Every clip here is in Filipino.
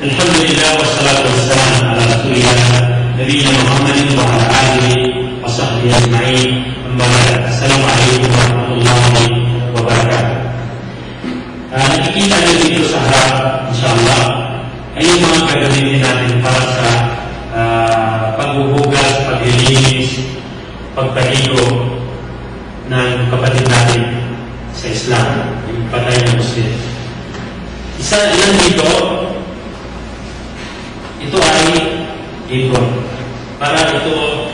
الحمد لله والصلاة والسلام على رسول الله نبينا محمد وعلى آله وصحبه أجمعين. أما بعد, السلام عليكم warahmatullahi wabarakatuh. Nakikita niyo dito sa harap, insyaAllah, ay yung mga gagamitin natin para sa paghuhugas, paglilinis, pagpaligo ng kapatid natin sa Islam, yung patay na Muslim. Isa ilan dito, ito ay ipon. Para ito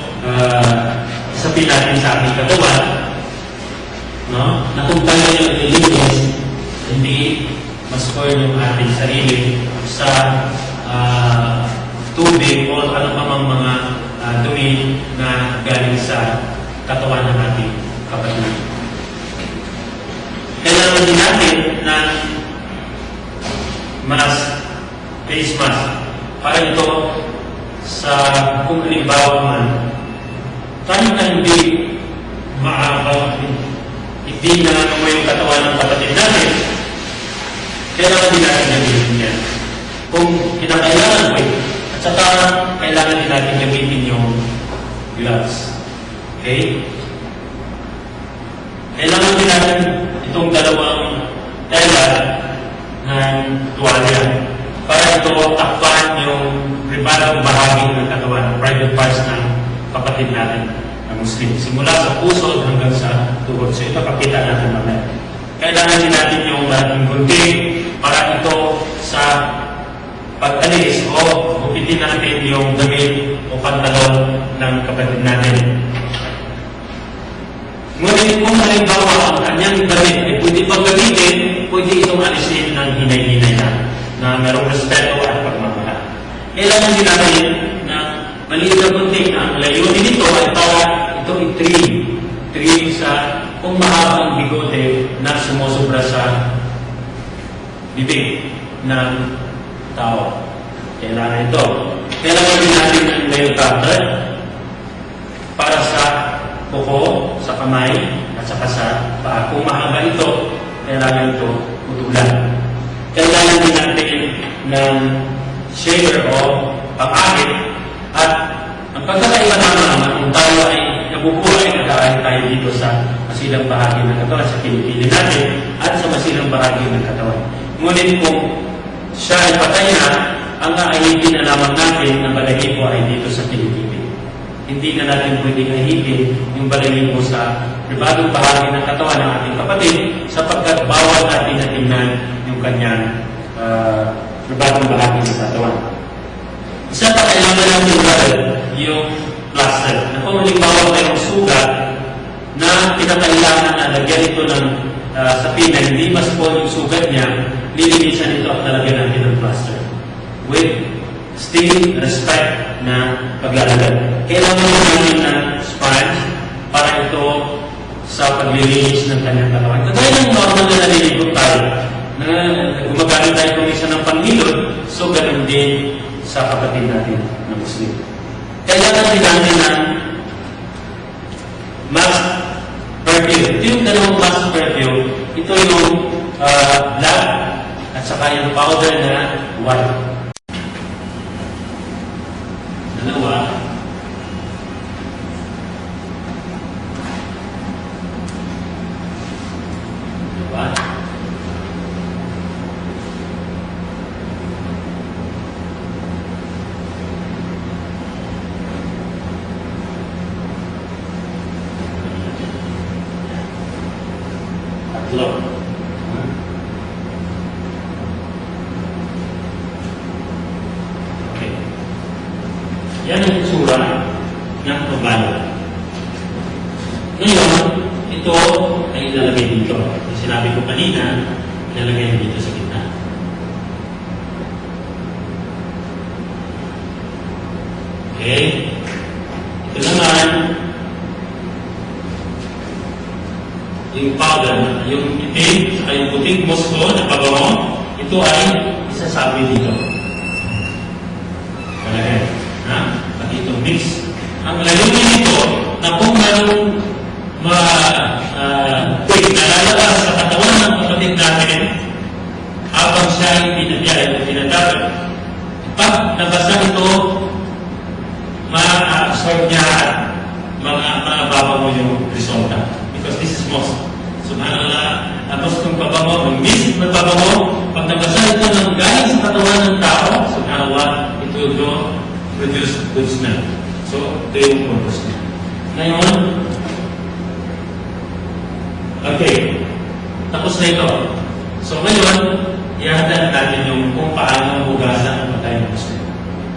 isapin natin sa ating katawan, no? Na kung tayo yung ililinis, hindi ma-score yung ating sarili sa tubig o ano pa mang mga dumi na galing sa katawan ng ating kapatid. Kailangan din natin ng mask, face mask, para ito sa kung halimbawa man tayo na hindi hindi na naman yung katawan ng kapatid natin, kailangan din natin gamitin yan. Kung kinakailangan po, at saka kailangan din natin gamitin yung gloves. Okay? Kailangan din natin itong dalawang tela ng tuwalya para ito takpan yung pribadong bahagi ng katawan, private parts ng kapatid natin na Muslim. Simula sa puso hanggang sa tuhod. So ito pakita natin mamaya. Kailangan din natin yung malaking gunting para ito sa pag-alis o gupitin natin yung damit o pantalon ng kapatid natin. Ngunit kung halimbawa ang kanyang damit ay pwede pang gamitin, pwede itong alisin ng hinay-hinay na merong respeto at pagmamahal. Kailangan din natin na maliit na gunting na ang layunin nito ay para ito i-trim sa kung mahabang bigote na sumusobra sa bibig ng tao. Kailangan ito. Kailangan din natin ang nail cutter para sa kuko, sa kamay, at saka sa paa. Kung mahaba ito, kailangan ito putulan. Kailangan din natin ng shaver o pang-akit. At ang pagkakaiba naman kung tayo ay nabubuhay, nag-aaral tayo dito sa masilang bahagi ng katawan, sa pinipili natin, at sa masilang bahagi ng katawan. Ngunit kung siya ay patay na, ang aahipin na lamang natin ang balahibo ay dito sa pinipili. Hindi na natin pwedeng ahipin yung balahibo sa pribadong bahagi ng katawan ng ating kapatid sapagkat bawal natin na tingnan yung kanyang pribadong bahagi ng katawan. Isa pa kailangan natin yung plaster. Na kung halimbawa mayroong sugat na pinakailangan na lagyan ito ng sapin na hindi mas po yung sugat niya, lilinisan ito at lalagyan natin ng plaster. With still respect na paglalagay. Kailangan natin ng sponge para ito sa paglilinis ng kanyang katawan. Kagaya ng normal na naliligot tayo, na gumagamit tayo kung isa ng panghilod, so ganun din sa kapatid natin na Muslim. Kailangan din natin ng mask perfume. Ito yung dalawang mask perfume. Ito yung black at saka yung powder na white. Dalawa. Dalawa. Tatlo. Yan ang itsura ng pagbalot. Ngayon, ito ay ilalagay dito. Yung sinabi ko kanina, ilalagay dito sa gitna. Okay? Ito naman, yung powder, yung itim, saka yung puting mosko na pabango, ito ay isasabi dito. Palagay. Pati itong mix. Ang layunin nito na kung mayroong nalalabas sa katawan ng kapatid natin habang siya ay pinadala o pinadapat, Pag nabasa ito, ma-absorb niya at mababa mo yung resulta. Because this is most. Subhanallah, tapos kung pabango, yung miss na pabango, pag nabasa ito ng galing sa katawan ng tao, subhanallah, it will produce good smell. So, ito yung purpose niya. Ngayon, okay, tapos na ito. So, ngayon, ihahatid natin yung kung paano hugasan ang patay ng Muslim.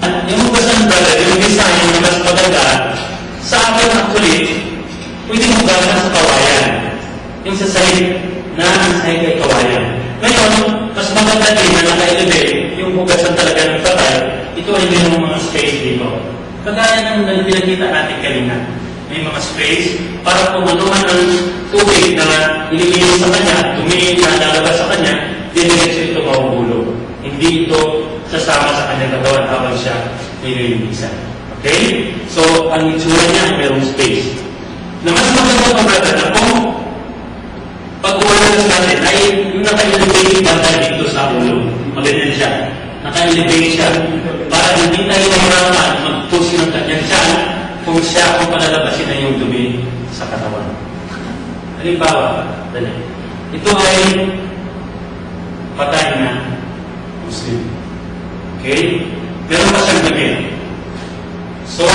At yung hugasan, brother, yung design, yung mas maganda, sa akin actually, pwedeng hugasan sa kawayan. Yung sa sahig na ang sahig ay kawayan. Ngayon, mas maganda din na naka-elevate yung hugasan talaga ng patay, ito ay mayroong mga space dito. Kagaya ng pinakita natin kanina, may mga space para kung anuman ang tubig na ililinis sa kanya, dumi na lalabas sa kanya, diretso ito mahuhulog. Hindi ito sasama sa kanyang katawan habang siya nililinisan. Okay? So, ang itsura niya ay mayroong space. Na mas maganda pa brother na kung pag-uwalas natin ay yung naka-elevate dapat dito sa ulo. Maganda siya. Naka-elevate siya para hindi tayo mahirapan mag-push ng kanyang siya kung palalabasin na yung dumi sa katawan. Halimbawa, dali. Ito ay patay na Muslim. Okay? Meron pa siyang dumi. So,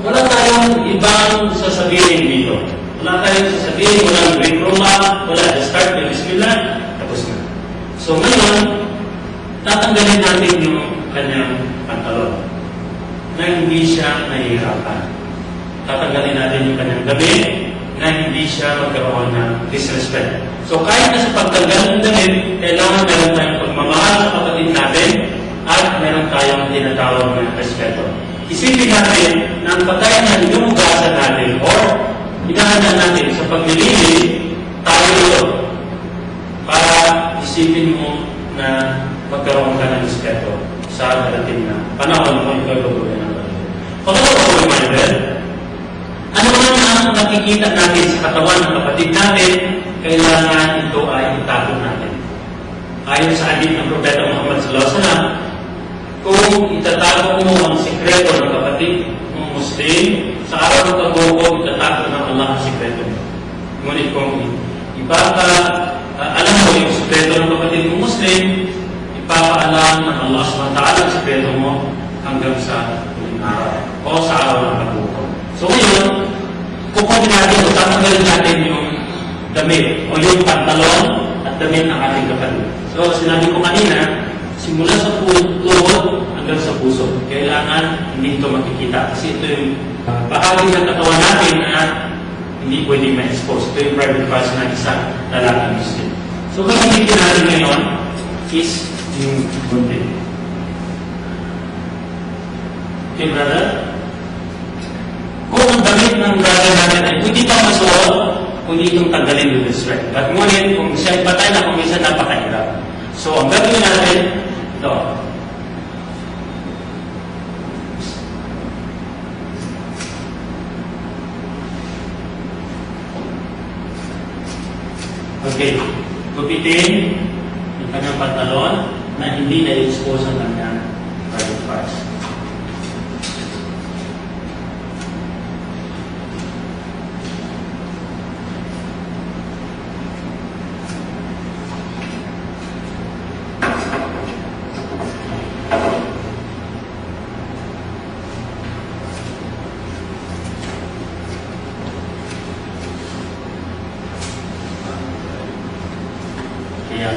wala tayong ibang sasabihin dito. Wala tayong sasabihin, walang break rolla, wala. Just start with Bismillah, tapos na. So, ngayon, tatanggalin natin yung kanyang pantalon na hindi siya nahihirapan. Tatanggalin natin yung kanyang damit na hindi siya magkaroon ng disrespect. So kahit na sa pagtanggal ng damit, kailangan meron tayong pagmamahal sa kapatid natin at meron tayong tinatawag na respeto. Isipin natin na ang patay na inuugasan natin or inahanda natin sa paglilili, tayo ito para isipin mo na magkaroon ka ng respeto sa darating na panahon mo ikaw gagawin ng pagkakas. Pagkakas reminder, ano man ang nakikita natin sa katawan ng kapatid natin, kailangan ito ay itago natin. Ayon sa hadith ng Propeta Muhammad SAW, kung itatago mo ang sikreto ng kapatid mong Muslim, sa araw ng pagbuko, itatago ng Allah ang sikreto mo. Ngunit kung alam mo yung sikreto ng kapatid mong Muslim, ipapaalam ng Allah SWT ang sikreto mo hanggang sa huling araw o sa araw ng pagbuko. So ngayon, kukunin natin o tatanggalin natin yung damit o yung pantalon at damit ng ating kapatid. So sinabi ko kanina, simula sa tuhod hanggang sa puso. Kailangan hindi ito makikita kasi ito yung bahagi ng katawan natin na hindi pwedeng ma-expose. Ito yung private parts ng isang lalaking Muslim. So gagamitin natin ngayon is yung bunti. Okay, brother? Kung ang damit ng brother natin ay pwede pa masuot, pwede itong tanggalin with respect. At ngunit, kung siya patay na, kung minsan napakahirap. So, ang gagawin natin, ito. Okay. Gupitin yung kanyang pantalon na hindi na-expose ang kanyang private parts.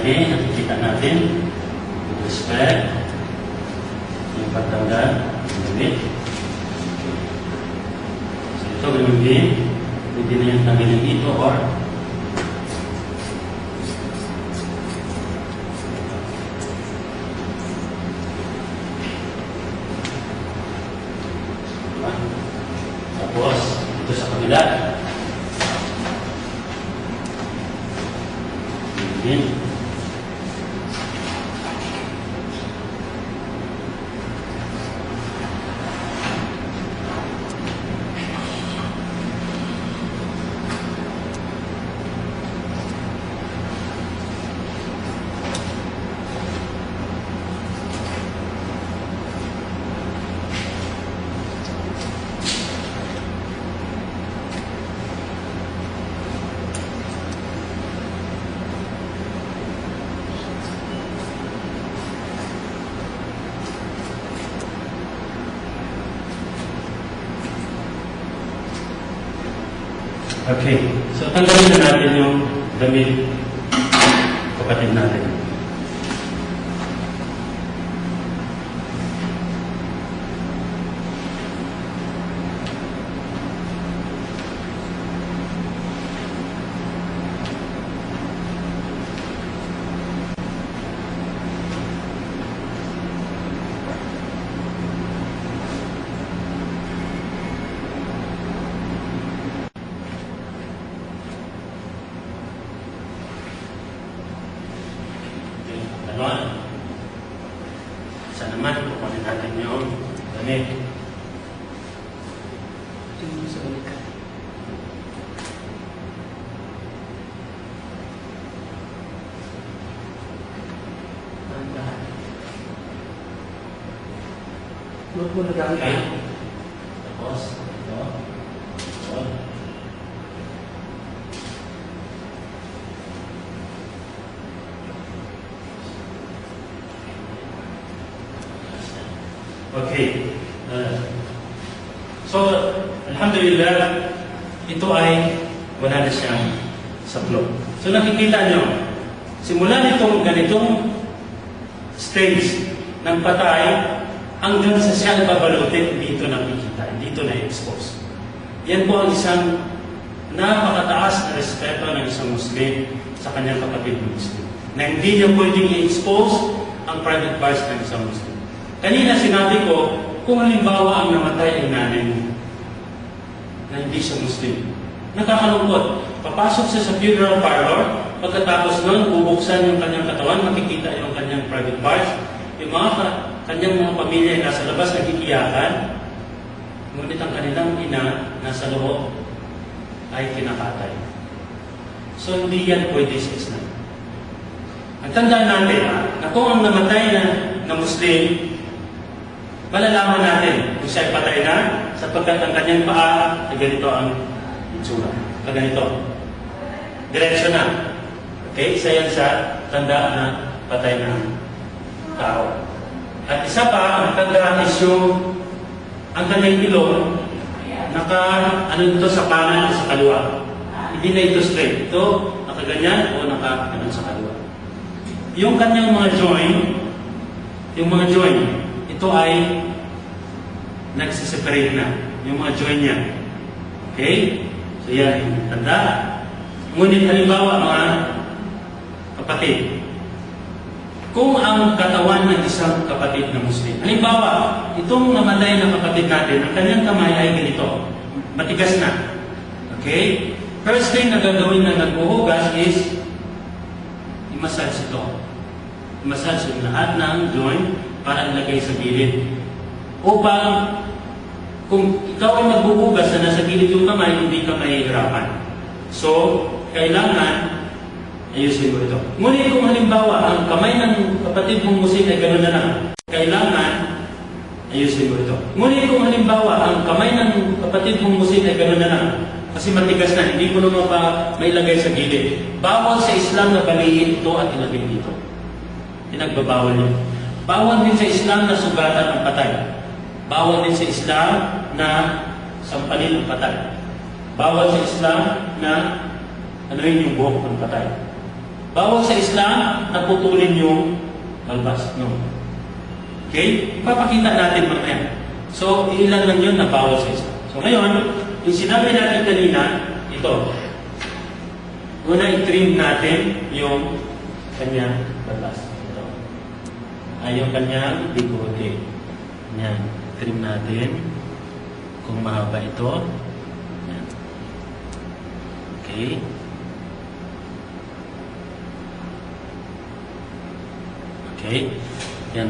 Okay, nakikita natin yung respect, yung pagtanggal, yung damit. So ito, ganun din. Pwede na yung tanggalin dito or tapos, ito sa kabila. Din. Okay. So, tanggalin na natin yung damit kapatid natin. Ganon. Isa naman, kukunin natin yung damit. Tingin sa balikan. Huwag mo nagamit. Okay. Tapos, ito. Ito. Okay. So, alhamdulillah, ito ay wala na siyang saplot. So, nakikita nyo, simula nitong ganitong stage ng patay, hanggang sa siya babalutin, dito nakikita, dito na-expose. Yan po ang isang napakataas na respeto ng isang Muslim sa kanyang kapatid na Muslim. Na hindi niya pwedeng i-expose ang private parts ng isang Muslim. Kanina sinabi ko, kung halimbawa ang namatay ay nanay mo, na hindi siya Muslim, nakakalungkot. Papasok siya sa funeral parlor, pagkatapos nun, bubuksan yung kanyang katawan, makikita yung kanyang private parts, yung kanyang mga pamilya ay nasa labas, nagigiyakan, ngunit ang kanilang ina, nasa loob, ay kinakatay. So, hindi yan pwede sa Islam. Ang tandaan natin, na kung ang namatay na Muslim, malalaman natin kung siya ay patay na sapagkat ang kanyang paa ay ganito ang itsura. Ganito. Diretso na. Okay? Isa yan sa tanda na patay na tao. At isa pa, ang tanda is yung ang kanyang ilong ano ito sa kanan o sa kaliwa. Hindi na ito straight. Ito, nakaganyan o sa kaliwa. Yung kanyang mga joint, ito ay nagsiseparate na. Yung mga joint niya. Okay? So yan, tanda. Ngunit halimbawa mga kapatid, kung ang katawan ng isang kapatid na Muslim, halimbawa, itong namatay na kapatid natin, ang kanyang kamay ay ganito. Matigas na. Okay? First thing na gagawin na nagbuhugas is i-massage ito. I-massage yung lahat ng joint para ilagay sa gilid. Upang kung ikaw ay magbubugas na nasa gilid yung kamay, hindi ka mahihirapan. So, kailangan ayusin mo ito. Ngunit kung halimbawa, ang kamay ng kapatid mong Muslim ay gano'n na lang, kailangan ayusin mo ito. Ngunit kung halimbawa, ang kamay ng kapatid mong Muslim ay gano'n na lang, kasi matigas na, hindi mo naman pa mailagay sa gilid. Bawal sa Islam na baliin ito at ilagay dito. Pinagbabawal yun. Bawal din sa Islam na sugatan ang patay. Bawal din sa Islam na sampalin ang patay. Bawal sa Islam na anuhin yung buhok ng patay. Bawal sa Islam na putulin yung balbas. No. Okay? Ipapakita natin mamaya. So, ilan lang yun na bawal sa Islam. So, ngayon, yung sinabi natin kanina, ito. Una, i-trim natin yung kanyang balbas. Ito. Ay, yung kanyang bigote. Yan. Trim natin. Kung mahaba ito. Yan. Okay. Okay. Yan.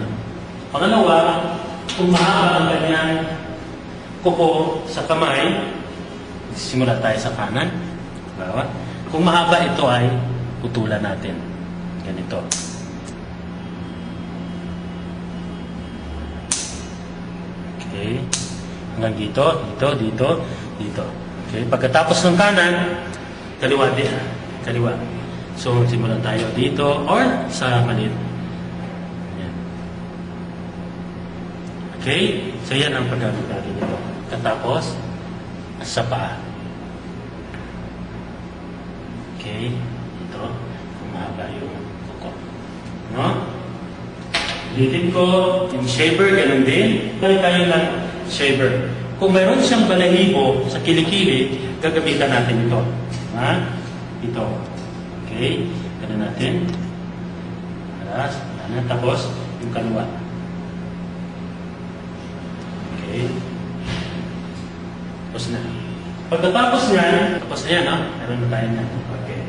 Pangalawa, kung mahaba ang kanyang kuko sa kamay, simula tayo sa kanan. Bawa. Kung mahaba ito ay putulan natin. Ganito. Okay. Hanggang dito, dito. Okay. Pagkatapos ng kanan, kaliwa din. Kaliwa. So, simulan tayo dito or sa maliit. Yan. Okay. So, yan ang paggamit natin ito. Katapos, sa paa. Okay? Ito, kumahaba yung kuko. No? Ulitin ko, yung shaver, ganun din. Balik tayo ng shaver. Kung mayroon siyang balahibo sa kilikili, gagamitan natin ito. Ha? Ito. Okay? Ganun natin. Aras. Yan. Tapos, yung kaliwa. Okay? Tapos na. Pagkatapos niyan, tapos na yan, ha? Meron na tayo na. Okay.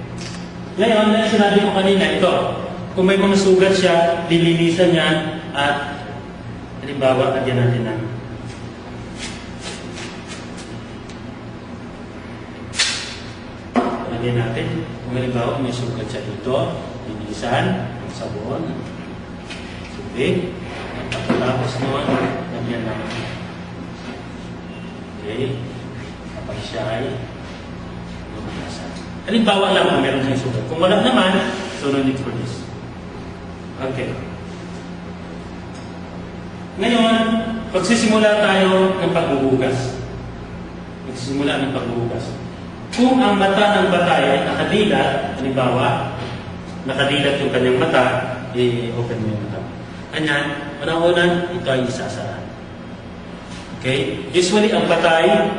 Ngayon, na sinabi ko kanina, ito. Kung may mga sugat siya, lilinisan niya at halimbawa, lagyan natin ng lagyan natin. Kung halimbawa, may sugat siya dito, linisan, ng sabon, tubig, at pagkatapos noon, lagyan ng okay, kapag siya ay lumalasan. Halimbawa lang kung meron siyang sugat. Kung wala naman, so no need for this. Okay. Ngayon, pagsisimula tayo ng pagbubugas. Magsisimula ng pagbubugas. Kung ang mata ng batay ay nakadilat, halimbawa, nakadilat yung kanyang mata, i-open mo yung mata. Kanyan, unang-unang, ito ay isasara. Okay? Usually, ang batay,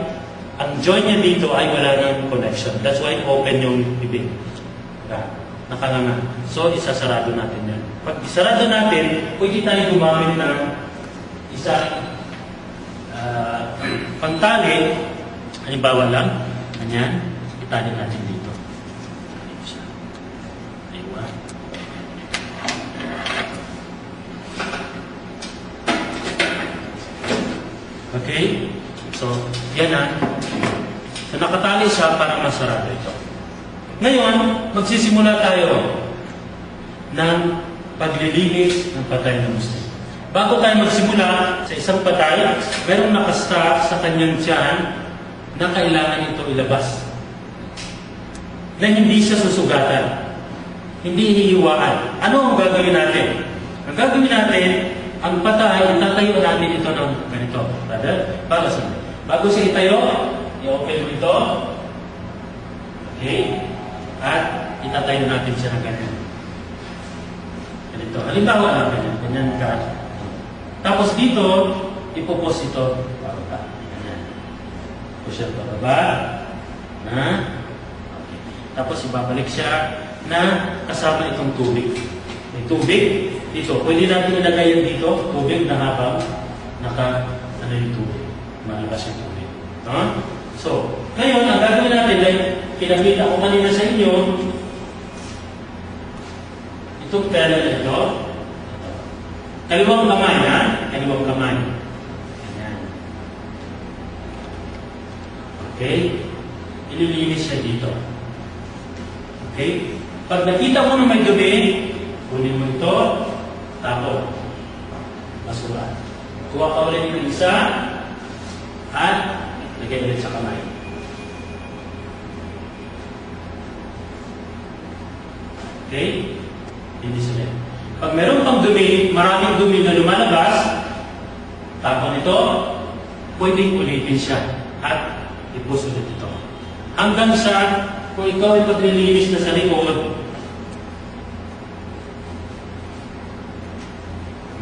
ang joint niya dito ay wala ng connection. That's why open yung bibig. Nakanganga. So, isasarado natin yan. Pag isarado natin, pwede tayo gumamit ng isang pantali. Halimbawa lang, ganyan, itali natin dito. Aywa. Okay? So, yan na. So, nakatali siya para masarado ito. Ngayon, magsisimula tayo ng paglilinis ng patay na Muslim. Bago tayo magsimula sa isang patay, merong nakasta sa kanyang tiyan na kailangan ito ilabas. Na hindi siya susugatan. Hindi hihiwaan. Ano ang gagawin natin? Ang gagawin natin, ang patay, itatayo natin ito ng ganito. Brother, para sa bago siya itayo, i-open mo ito. Okay? At itatayo natin siya ng ganyan. Ganito. Halimbawa lang ganyan. Ganyan ka. Tapos dito, ipupos ito pababa. Ganyan. Push siya pababa. Na. Okay. Tapos ibabalik siya na kasama itong tubig. May tubig dito. Pwede natin ilagay yan dito. Tubig na habang ano yung tubig. Malabas yung tubig. So, ngayon, ang gagawin natin ay pinakita ko kanina sa inyo itong pera na ito. Kaliwang kamay, ha? Kaliwang kamay. Ayan. Okay? Ililinis siya dito. Okay? Pag nakita mo na may dumi, kunin mo ito, tapo. Basura. Kuha ka ulit ng isa, at lagay ulit sa kamay. Okay? Hindi sila. Pag meron pang dumi, maraming dumi na lumalabas, tapon ito, pwedeng ulitin siya at ipus ulit ito. Hanggang sa, kung ikaw ay paglilinis na sa likod,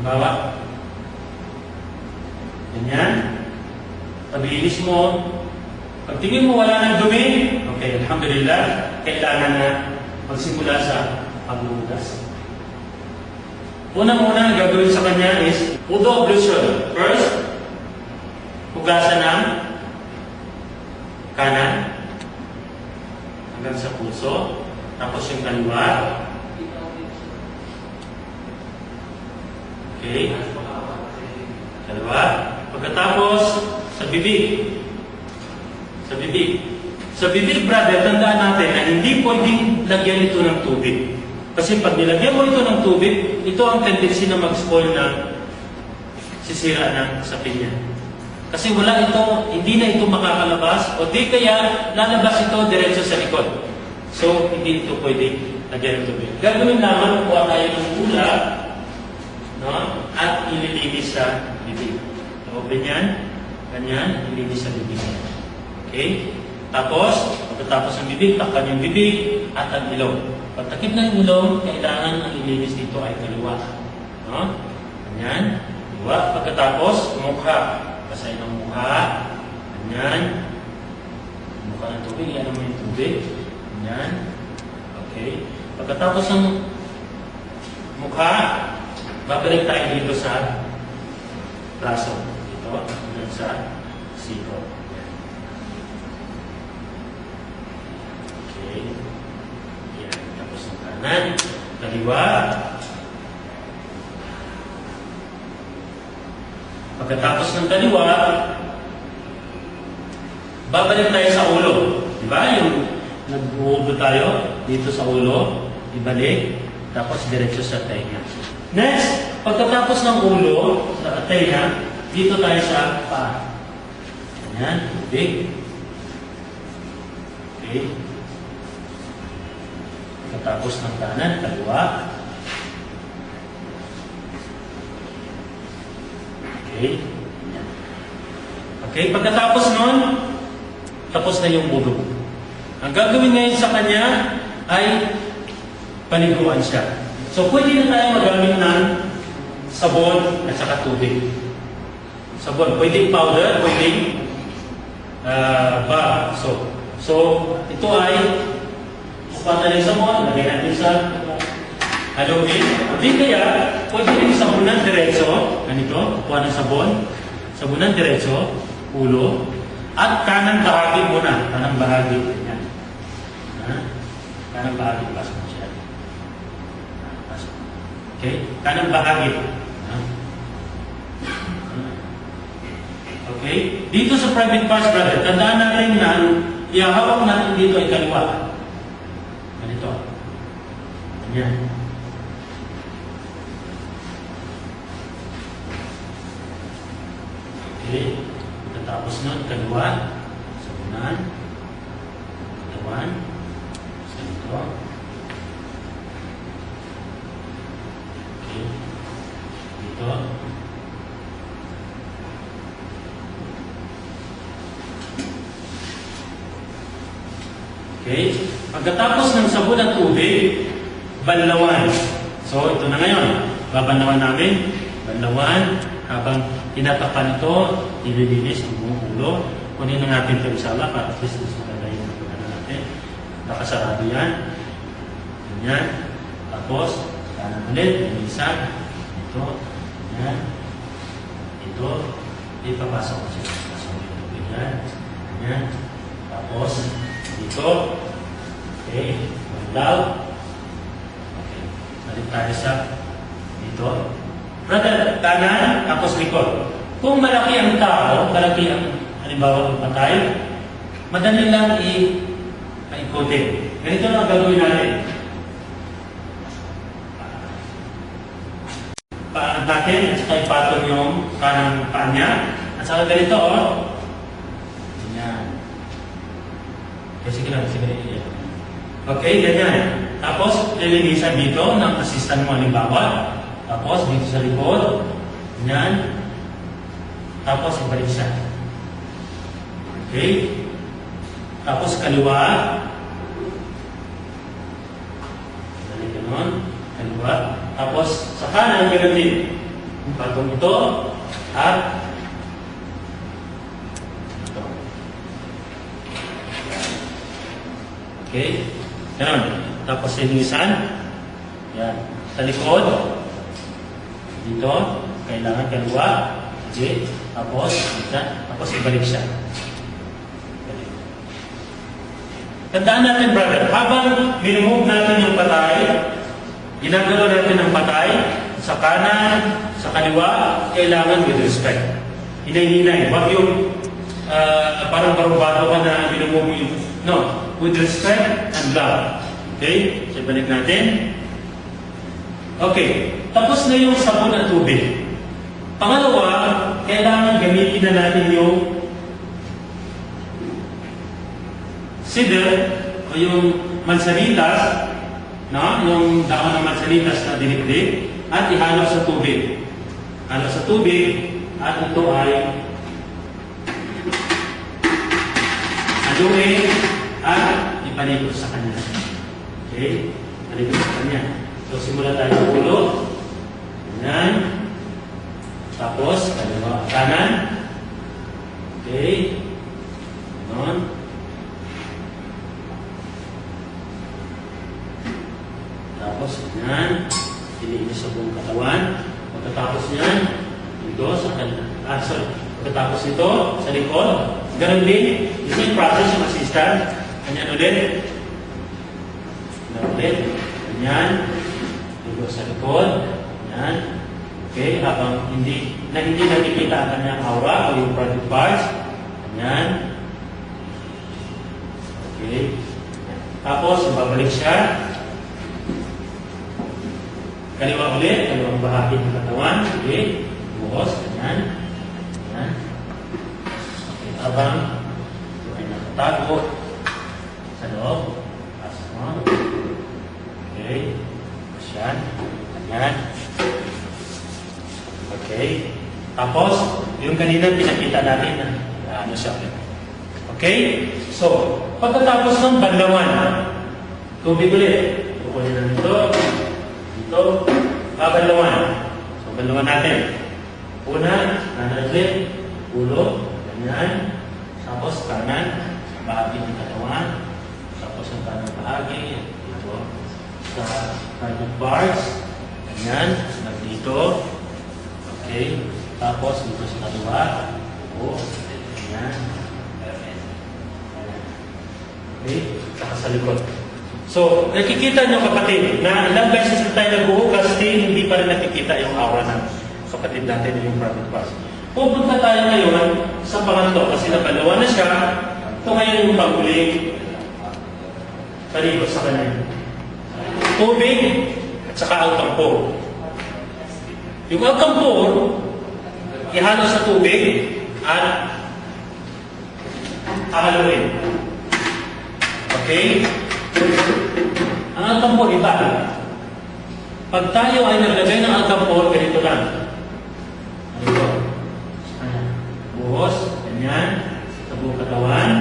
bawa, ganyan, paglilis mo, pag tingin mo wala ng dumi, okay, alhamdulillah, kailangan na magsimula sa pagbubugas. Unang-una ang gagawin sa kanya is wudu ablution. First, hugasan ng kanan hanggang sa puso. Tapos yung kaliwa. Okay. Kaliwa. Pagkatapos, sa bibig. Sa bibig. Sa bibig, brother, tandaan natin na hindi pwedeng lagyan ito ng tubig. Kasi pag nilagyan mo ito ng tubig, ito ang tendency na mag-spoil ng sisira ng sapin niya. Kasi wala ito, hindi na ito makakalabas, o di kaya lalabas ito diretso sa likod. So, hindi ito pwedeng lagyan ng tubig. Gagawin naman, kuha tayo ng ula, no? At ililinis sa bibig. Open yan, ganyan, ililinis sa bibig. Okay? Tapos, Pagkatapos ng bibig, takpan yung bibig at ang ilong. Pag takip na yung ilong, kailangan ang ilinis dito ay kaliwa. No? Ganyan. Kaliwa. Pagkatapos, mukha. Basahin ang mukha. Ganyan. Mukha ng tubig. Iyan mo yung tubig. Ganyan. Okay. Pagkatapos ng mukha, babalik tayo dito sa braso. Ito. Hanggang sa siko. Okay. Yan. Tapos ng kanan. Kaliwa. Pagkatapos ng kaliwa, babalik tayo sa ulo. Diba? Yung nag-uubo tayo dito sa ulo. Ibalik. Tapos diretso sa tenga. Next, pagkatapos ng ulo, sa tenga, dito tayo sa paa. Ayan. Big. Okay. Pagkatapos ng kanan, kaliwa. Okay. Ayan. Okay, pagkatapos nun, tapos na yung ulo. Ang gagawin ngayon sa kanya ay paliguan siya. So, pwede na tayo magamit ng sabon at saka tubig. Sabon, pwedeng powder, pwedeng bar. So, ito ay kupatan ng sabon, lagay natin sa haluin. Hindi kaya, pwede rin sabunan diretso. Ganito, kuha ng sabon. Sabunan diretso, ulo. At kanang bahagi muna. Kanang bahagi. Ganyan. Kanang bahagi. Pasok mo siya. Pasok. Okay? Kanang bahagi. Okay? Dito sa private parts, brother, tandaan natin na ihahawak natin dito ay kaliwa. Ganito. Ganyan. Okay. Pagkatapos nun, kaliwa. Sabunan. Katawan. Ganito. Okay. Dito. Okay? Pagkatapos ng sabon at tubig, banlawan. So, ito na ngayon. Babanlawan namin. Banlawan. Habang tinatakpan ito, ililinis ang buong ulo. Kunin na natin ito inshallah para at least mas maganda yung pagkakana natin. Nakasarado yan. Ganyan. Tapos, kanan ulit. Linisan. Ito. Ganyan. Ito. Ipapasok ko siya. Pasok ko ito. Ganyan. Ganyan. Tapos, dito. Okay. Bandaw. Okay. Balik tayo sa dito. Brother, kanan, tapos likod. Kung malaki ang tao, malaki ang, halimbawa, ang patay, madali lang i-ikotin. Ganito lang ang gagawin natin. Paan natin, at saka ipatong yung kanang paa niya. At saka ganito, oh. Ganyan. Okay, sige lang. Okay, ganyan. Tapos, lilinisan dito ng assistant mo, halimbawa. Tapos, dito sa likod. Ganyan. Tapos, ibalik siya. Okay? Tapos, kaliwa. Balik ganon. Kaliwa. Tapos, sa kanan, ganun din. Patong ito. At ito. Okay? Ganon. Tapos, linisan. Yan. Sa likod. Dito, kailangan kaliwa, J, tapos ibalik siya. Tandaan natin, brother, habang minumove natin yung patay, ginagalaw natin ang patay, sa kanan, sa kaliwa, kailangan with respect. Hinay-hinay. Huwag yung parang barubado ka na minumove yung... No, with respect and love. Okay? So, ibalik natin. Okay. Tapos na yung sabon at tubig. Pangalawa, kailangan gamitin na natin yung cedar o yung mansanitas, no? Yung dahon ng mansanitas na dinikdik at ihalo sa tubig. Halo sa tubig at ito ay haluin at ipalikot sa kanya. Okay? Palikot sa kanya. So, simula tayo sa ulo. Ganyan. Tapos, kaliwa kanan. Okay? Ganon. Tapos, ganyan. Piliin sa buong katawan. Pagkatapos niyan, dito sa kanan. Pagkatapos ito, sa likod. Ganon din. The same process yung assistant. Ganyan ulit. Ganyan ulit. Ganyan. Dito sa likod. Ganyan. Okay, habang hindi nakikita ang kanyang aura o yung private parts. Ganyan. Okay. Tapos, babalik siya. Kaliwa ulit, kaliwang bahagi ng katawan. Okay. Buhos. Ganyan. Ganyan. Okay, habang ito ay nakatago sa loob. Asma. Okay. Yan. Ganyan. Okay. Tapos, yung kanina pinakita natin na ano siya. Okay? So, pagkatapos ng banlawan, tubig ulit. Kukunin na ito. Dito. Babanlawan. So, banlawan natin. Una, kanan ulit. Ulo. Ganyan. Tapos, kanan. Bahagi ng katawan. Tapos, ang kanan bahagi. Ito. Sa private parts. Ganyan. Dito. Okay. Tapos, dito sa kaliwa. O. Ganyan. Okay. Saka sa likod. So, nakikita nyo kapatid, na ilang beses na tayo nagbuhugas, still hindi pa rin nakikita yung aura ng kapatid natin, yung private parts. Pupunta tayo ngayon sa pangatlo, kasi napalawa na siya. Ito ngayon yung pag-uling. Palibot sa kanya. Tubig at saka alkampor. Yung alkampor, ihalo sa tubig at hahaluin. Okay? Ang alkampor, iba. Pag tayo ay naglagay ng alkampor, ganito lang. Ito. Buhos, ganyan. Sa buong katawan.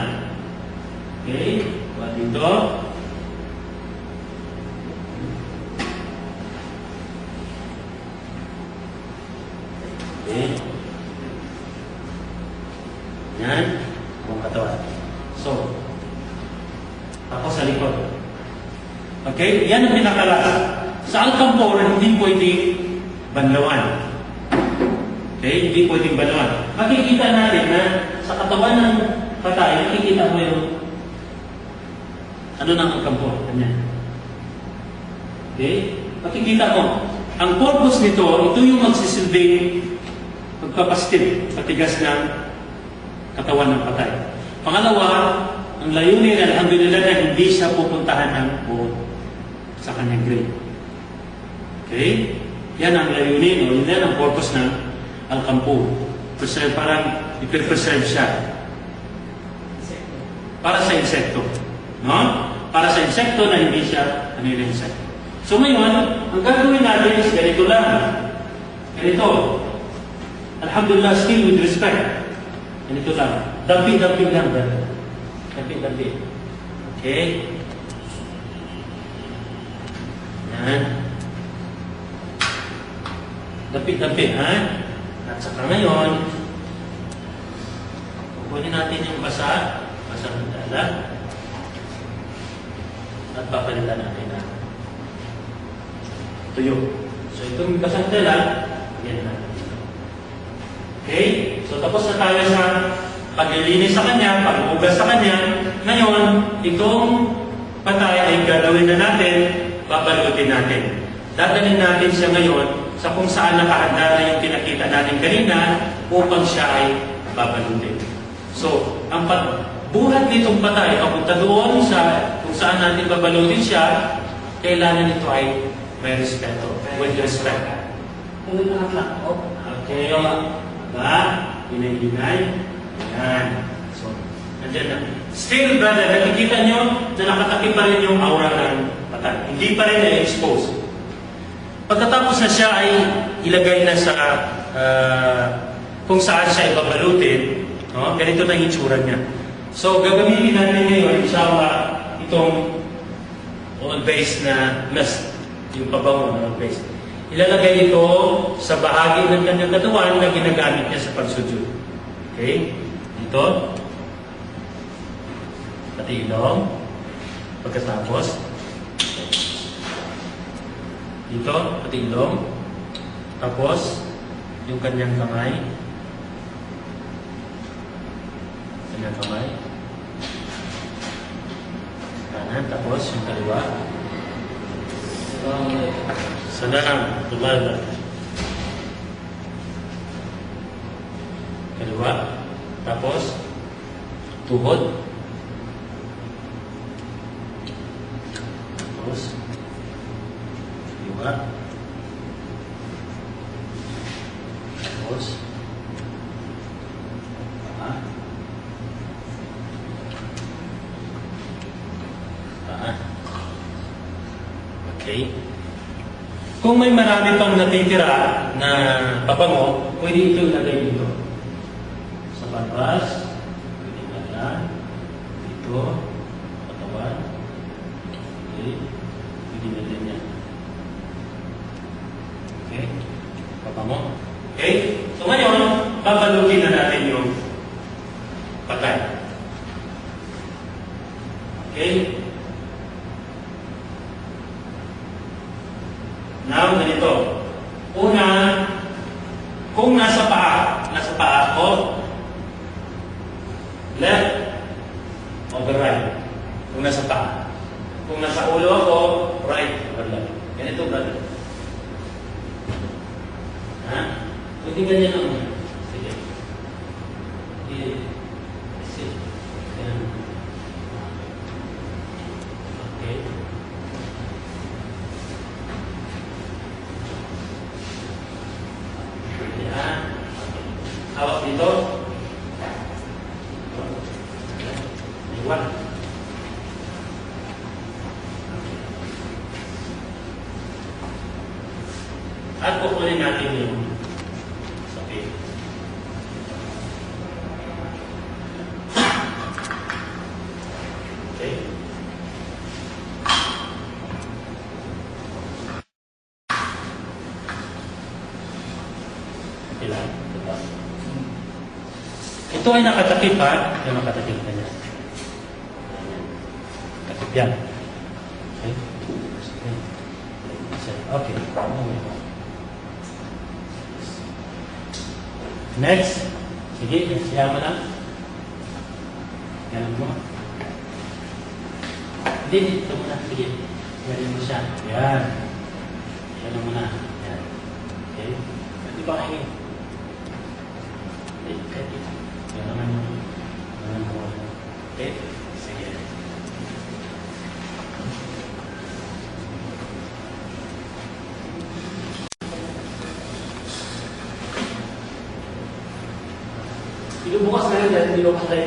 Okay? Buhat dito. Okay. Yan. Buong katawan. So, tapos sa likod. Okay? Yan ang pinakalas. Sa alkampor, hindi pwedeng banlawan. Okay? Hindi pwedeng banlawan. Makikita natin na sa katawan ng patay, makikita mo yung ano ng alkampor. Ganyan. Okay? Makikita mo. Ang purpose nito, ito yung magsisilbing pagpapastil, patigas ng katawan ng patay. Pangalawa, ang layunin, alhamdulillah, na hindi siya pupuntahan ng buhod sa kanyang grave. Okay? Yan ang layunin, o yan ang purpose ng alkampur. Preserve, parang ipipreserve siya. Para sa insekto. No? Para sa insekto na hindi siya insekto. So ngayon, ang gagawin natin is ganito lang. Ganito. Alhamdulillah, still with respect. Ganito lang. Dampi-dampi lang. Dampi-dampi. Okay? Yan. Dampi-dampi, ha? At saka ngayon, kukunin natin yung basa ng dala. At papalitan natin na tuyo. So itong basang dala, yan natin. Okay? So tapos na tayo sa paglilinis sa kanya, pag-ugas sa kanya. Ngayon, itong patay ay gagawin na natin, babalutin natin. Dadalhin natin siya ngayon sa kung saan nakahanda na yung pinakita natin kanina upang siya ay babalutin. So, ang pagbuhat nitong patay, papunta doon sa kung saan natin babalutin siya, kailangan ito ay may respeto, with respect. Okay, ba? Hinay-hinay. Yan. So, nandiyan na. Still, brother, nakikita nyo na nakatakip pa rin yung aura ng patay. Hindi pa rin na-expose. Pagkatapos na siya ay ilagay na sa kung saan siya ibabalutin, no? Ganito na yung itsura niya. So, gagamitin natin ngayon, inshallah, itong oil base na last, yung pabango na oil base. Ilalagay ito sa bahagi ng kanyang katawan na ginagamit niya sa pagsujud. Okay? Dito. Pati ilong. Pagkatapos. Dito. Pati ilong. Tapos, yung kanyang kamay. Kanyang kamay. Kanan. Tapos, yung kaliwa. Sanaan, tumala. Kaliwa. Tapos, tuhod. Tapos, kaliwa. Tapos, paa. Paa. Okay. Kung may marami pang natitira na pabango, pwede ito ilagay dito. Sa palpas, pwede ilagay dito, katawan. Okay. Pwede ilagay yan. Okay. Pabango. Okay. So ngayon, babalutin na natin yung patay. Okay. Now, ganito. Una, kung nasa paa ako, left over right. Kung nasa paa. Kung nasa ulo ako, right over left. Ganito, brother. Ha? Pwede ganyan lang. Sige. Sige. Ganyan. Okay. Hawak dito. Iwan. At kukunin natin yung sabi. Okay. Ilan? Diba? Ito ay nakatakip ha? Ito nakatakip na niya. Takip yan. Okay? Okay. Next. Sige, siya mo lang. Ganun mo. Hindi, ito muna. Sige. Ganun mo siya. Yan. Ganun mo na. Yan. Okay? Hindi ba kayo? Yan naman yung okay? Sige. Inubukas na rin dyan, hindi ko patay.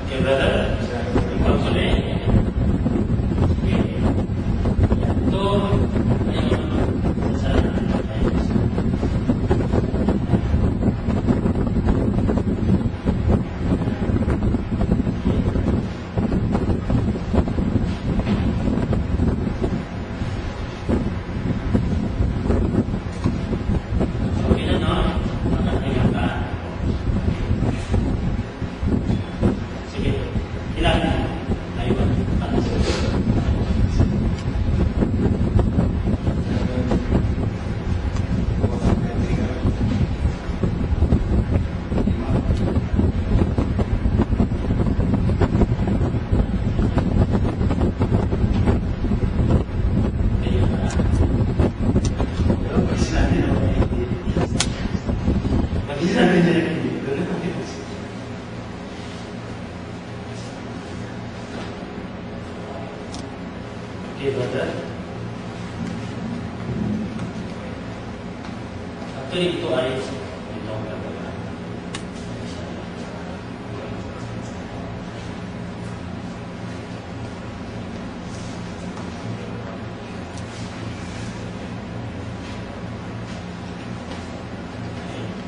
Okay, brother? Ikaw muli. Ito, Okay, brother. Actually, ito ay ito ang gagawin. Okay.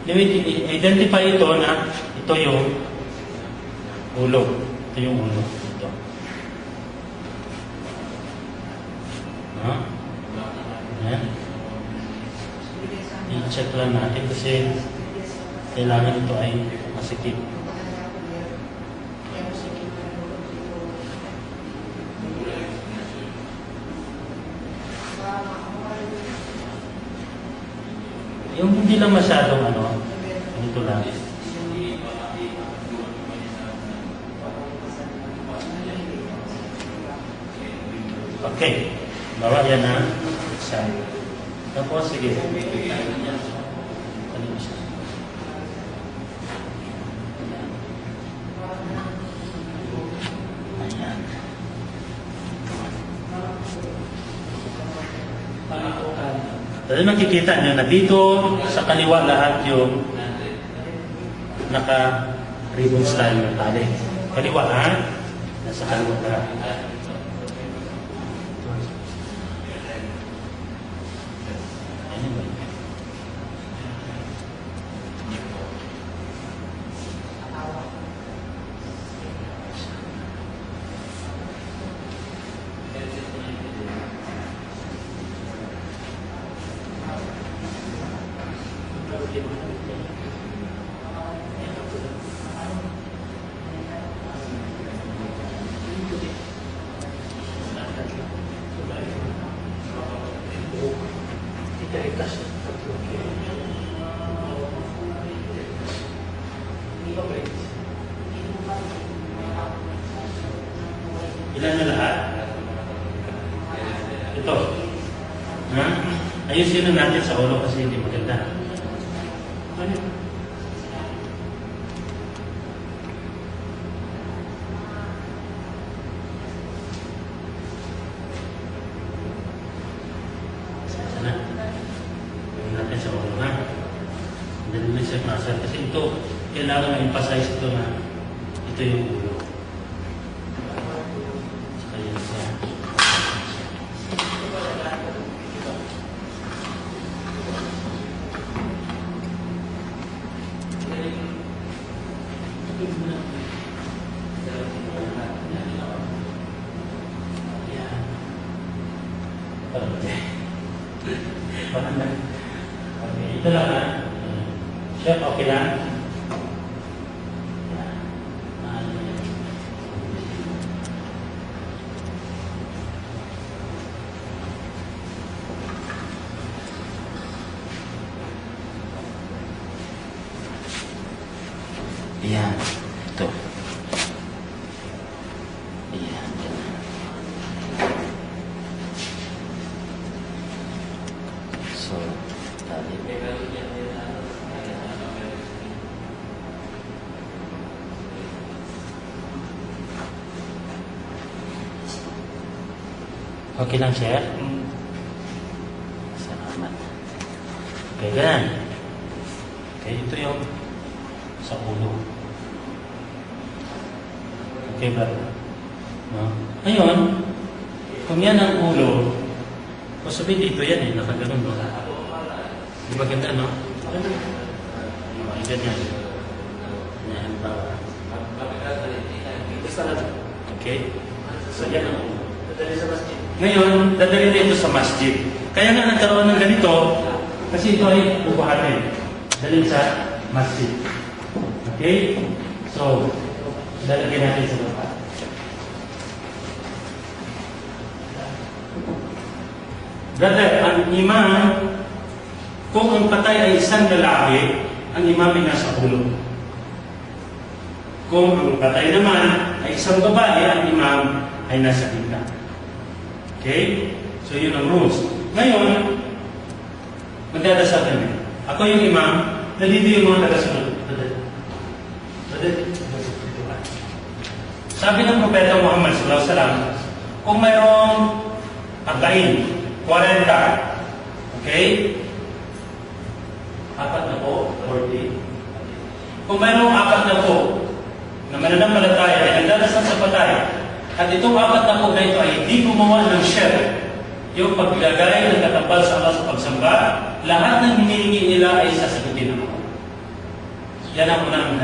identify ito na ito yung ulo. Ito yung ulo. Ito. Ha? Ayan. I-check lang natin kasi kailangan ito ay masikip. Yung hindi lang masyadong ganito lang. Okay. Bawa yan na. Isa. Tapos, sige. Ayan. Dahil makikita nyo na dito sa kaliwa lahat yung naka-ribbon style na tali. Kaliwa ha? Nasa kaliwa lahat. Ilan na lahat? Ito. Ha? Ayusin na natin sa ulo kasi hindi maganda. Ano? Sana. Gawin natin sa ulo, ha? Dali na siya masal. Kasi ito, kailangan ma-emphasize ito na ito yung ulo. Okay, ito lang ha. Chef, okay lang? Ayan. Ito. Ayan. So, tali. Okay lang, sir? Salamat. Okay, ganyan. Okay, ito yung sa ulo. Okay ba? No? Ngayon, kung yan ang ulo, possibly dito yan nakaganon, no? Di ba ganda, no? Ganyan. Yan, bawa. Okay? So, yan ang ulo. Ngayon, dadali dito sa masjid. Kaya nga nagkaroon ng ganito, kasi ito ay bubuhatin. Dalhin sa masjid. Okay? So, lalagyan natin sa baba. Brother, ang imam, kung ang patay ay isang lalaki, ang imam ay nasa ulo. Kung ang patay naman ay isang babae, ang imam ay nasa gitna. Okay? So, yun ang rules. Ngayon, magdadasal kami. Ako yung imam, nandito yung mga tagasunod. Sabi ng Propeta Muhammad sallallahu alaihi wasallam, kung mayroong 40, okay? Apat na po, 40. Kung mayroong 4 na po, na mananampalataya ay nagdadasal sa patay, at itong 4 na po na ito ay hindi gumawa ng shirk, yung paglagay ng katapal sa Allah sa pagsamba, lahat ng hinihingi nila ay sasagutin ako. Yan ang unang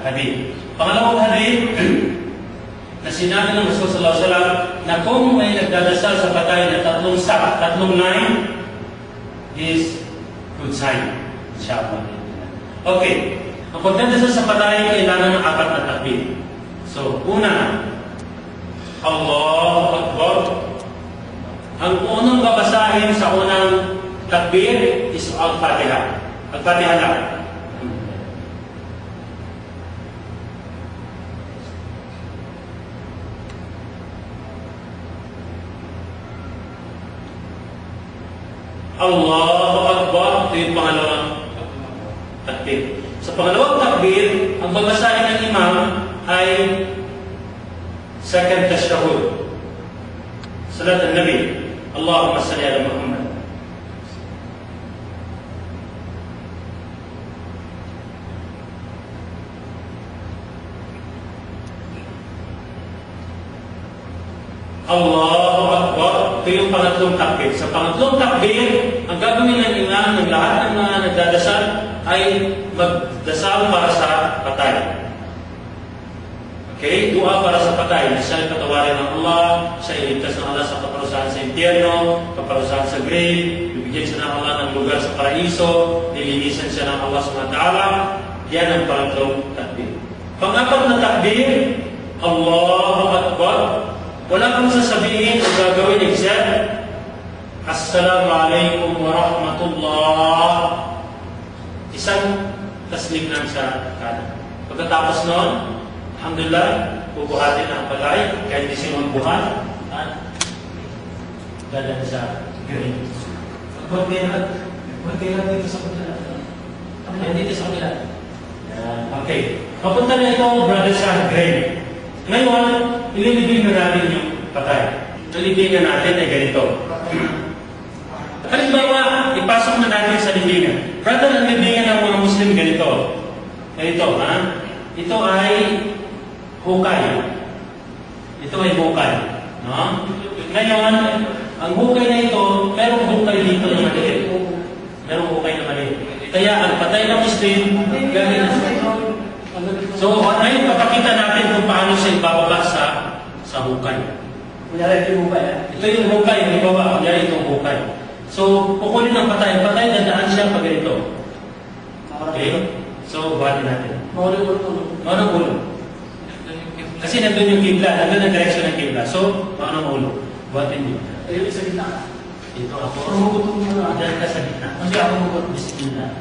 hadith. Pangalawang hadith, na sinabi ng Rasul sallallahu alaihi wasallam na kung may nagdadasal sa patay na tatlong line is good sign. Inshallah. Okay. Ang pagdadasal sa patay kailangan ng 4 na takbir. So, una, Allahu Akbar. Ang unang babasahin sa unang takbir is Al-Fatiha. Al-Fatiha lang. Allahu Akbar. Ito yung pangalawang takbir. Sa pangalawang takbir, ang babasahin ng imam ay second tashahhud. Salat al-Nabi. Allahumma salli ala Muhammad. Allahu Akbar. Ito yung pangatlong takbir. Sa pangatlong takbir, ang gagawin ng imam ng lahat ng mga nagdadasal ay magdasal para sa patay. Okay? Dua para sa patay. Siya ay patawarin ng Allah, siya ay iligtas ng Allah sa kaparusahan sa impyerno, kaparusahan sa grave, bibigyan siya ng Allah ng lugar sa paraiso, nilinisan siya ng Allah SWT. Yan ang pangatlong takbir. Pang-apat na takbir, Allahu Akbar. Wala kang sasabihin o gagawin except Assalamualaikum warahmatullah. Isang taslim lang sa kanan. Pagkatapos nun, alhamdulillah, bubuhatin ang patay, kahit di sinong buhat, at dalan sa grave. Pagkaya dito sa kanila. Dito sa kanila. Okay. Papunta na ito, brother, sa grave. Ngayon, ililibing na natin yung patay. Ilibingan natin ay ganito. Halimbawa, ipasok na natin sa libingan. Brother, ang libingan ng mga Muslim ganito. Ganito, ha? Ito ay hukay. Ito ay hukay. No? Ngayon, ang hukay na ito, merong hukay dito na maliit. Merong hukay na maliit. Kaya ang patay ng Muslim, gagawin na. So, ngayon papakita natin kung paano siya ibababa sa hukay. Kunyari ito yung hukay. Ito yung hukay, yung ibaba. Kunyari itong hukay. So, kukunin ng patay. Patay, dadaan siya pag ganito. Okay? So, buhatin natin. Maunang ulo. Kasi nandun yung kibla. Nandun ang direksyon ng kibla. So, maunang ulo. Buhatin niyo. Ayun, sa gitna. Ito ako. Pumugot mo na. Diyan ka sa gitna. Hindi ako mugot. Bismillah.